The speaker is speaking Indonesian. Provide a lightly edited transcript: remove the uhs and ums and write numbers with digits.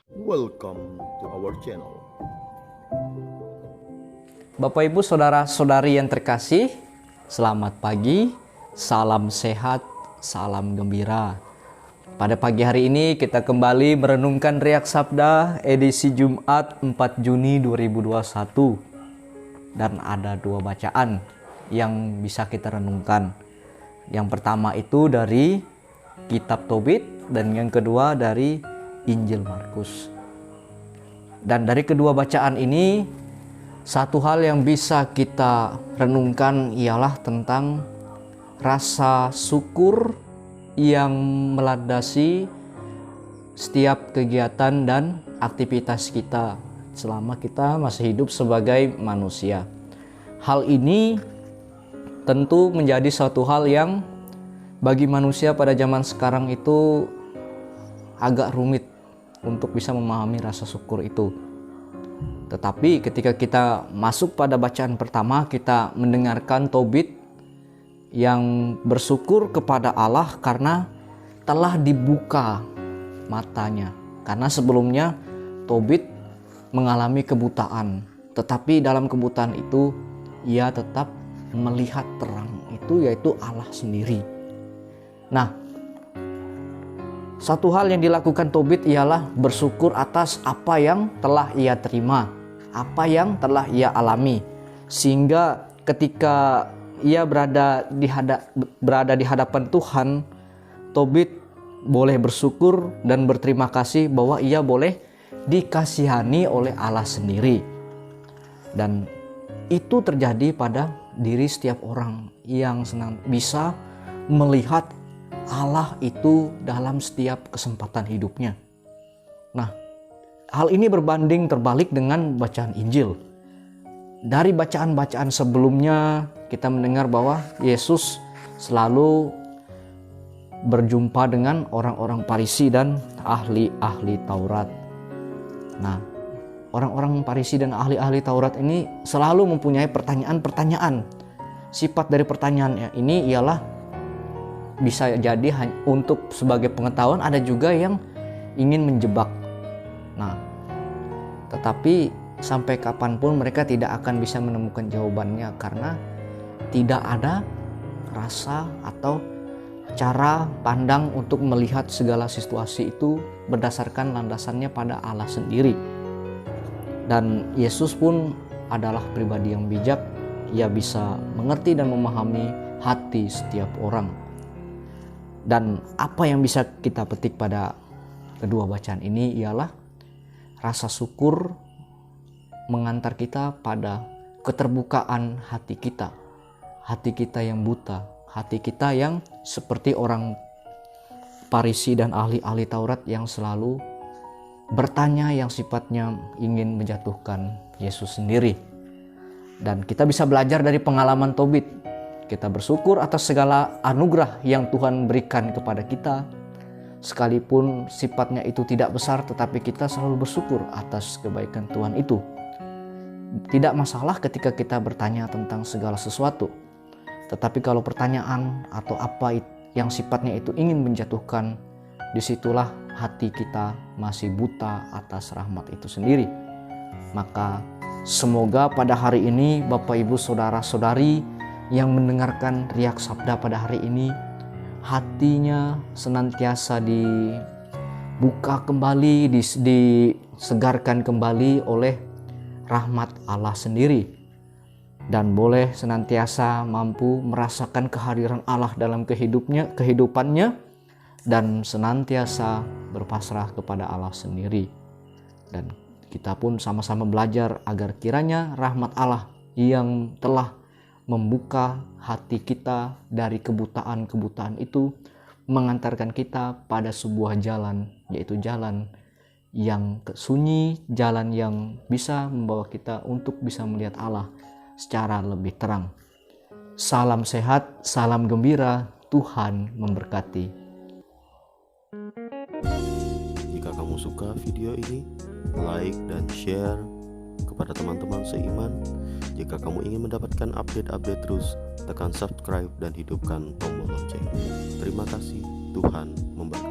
Welcome to our channel. Bapak Ibu Saudara-saudari yang terkasih, selamat pagi, salam sehat, salam gembira. Pada pagi hari ini kita kembali merenungkan Riak Sabda edisi Jumat 4 Juni 2021. Dan ada dua bacaan yang bisa kita renungkan. Yang pertama itu dari Kitab Tobit dan yang kedua dari Injil Markus. Dan dari kedua bacaan ini, satu hal yang bisa kita renungkan ialah tentang rasa syukur yang melandasi setiap kegiatan dan aktivitas kita selama kita masih hidup sebagai manusia. Hal ini tentu menjadi suatu hal yang bagi manusia pada zaman sekarang itu agak rumit untuk bisa memahami rasa syukur itu. Tetapi ketika kita masuk pada bacaan pertama, kita mendengarkan Tobit yang bersyukur kepada Allah karena telah dibuka matanya. Karena sebelumnya Tobit mengalami kebutaan, tetapi dalam kebutaan itu ia tetap melihat terang itu, yaitu Allah sendiri. Nah, satu hal yang dilakukan Tobit ialah bersyukur atas apa yang telah ia terima, apa yang telah ia alami, sehingga ketika ia berada di hadapan Tuhan, Tobit boleh bersyukur dan berterima kasih bahwa ia boleh dikasihani oleh Allah sendiri. Dan itu terjadi pada diri setiap orang yang senang bisa melihat Allah itu dalam setiap kesempatan hidupnya. Nah, hal ini berbanding terbalik dengan bacaan Injil. Dari bacaan-bacaan sebelumnya kita mendengar bahwa Yesus selalu berjumpa dengan orang-orang Farisi dan ahli-ahli Taurat. Nah, orang-orang Farisi dan ahli-ahli Taurat ini selalu mempunyai pertanyaan-pertanyaan. Sifat dari pertanyaannya ini ialah bisa jadi untuk sebagai pengetahuan, ada juga yang ingin menjebak. Nah, tetapi sampai kapanpun mereka tidak akan bisa menemukan jawabannya karena tidak ada rasa atau cara pandang untuk melihat segala situasi itu berdasarkan landasannya pada Allah sendiri. Dan Yesus pun adalah pribadi yang bijak. Ia bisa mengerti dan memahami hati setiap orang. Dan apa yang bisa kita petik pada kedua bacaan ini ialah rasa syukur mengantar kita pada keterbukaan hati kita. Hati kita yang buta, hati kita yang seperti orang Farisi dan ahli-ahli Taurat yang selalu bertanya yang sifatnya ingin menjatuhkan Yesus sendiri. Dan kita bisa belajar dari pengalaman Tobit. Kita bersyukur atas segala anugerah yang Tuhan berikan kepada kita. Sekalipun sifatnya itu tidak besar, tetapi kita selalu bersyukur atas kebaikan Tuhan itu. Tidak masalah ketika kita bertanya tentang segala sesuatu. Tetapi kalau pertanyaan atau apa yang sifatnya itu ingin menjatuhkan, disitulah hati kita masih buta atas rahmat itu sendiri. Maka semoga pada hari ini Bapak Ibu Saudara-saudari yang mendengarkan Riak Sabda pada hari ini, hatinya senantiasa dibuka kembali, disegarkan kembali oleh rahmat Allah sendiri, dan boleh senantiasa mampu merasakan kehadiran Allah dalam kehidupannya, dan senantiasa berpasrah kepada Allah sendiri. Dan kita pun sama-sama belajar agar kiranya rahmat Allah yang telah membuka hati kita dari kebutaan-kebutaan itu mengantarkan kita pada sebuah jalan, yaitu jalan yang sunyi, jalan yang bisa membawa kita untuk bisa melihat Allah secara lebih terang. Salam sehat, salam gembira, Tuhan memberkati. Jika kamu suka video ini, like dan share kepada teman-teman seiman. Jika kamu ingin mendapatkan update-update terus, tekan subscribe dan hidupkan tombol lonceng. Terima kasih, Tuhan memberkati.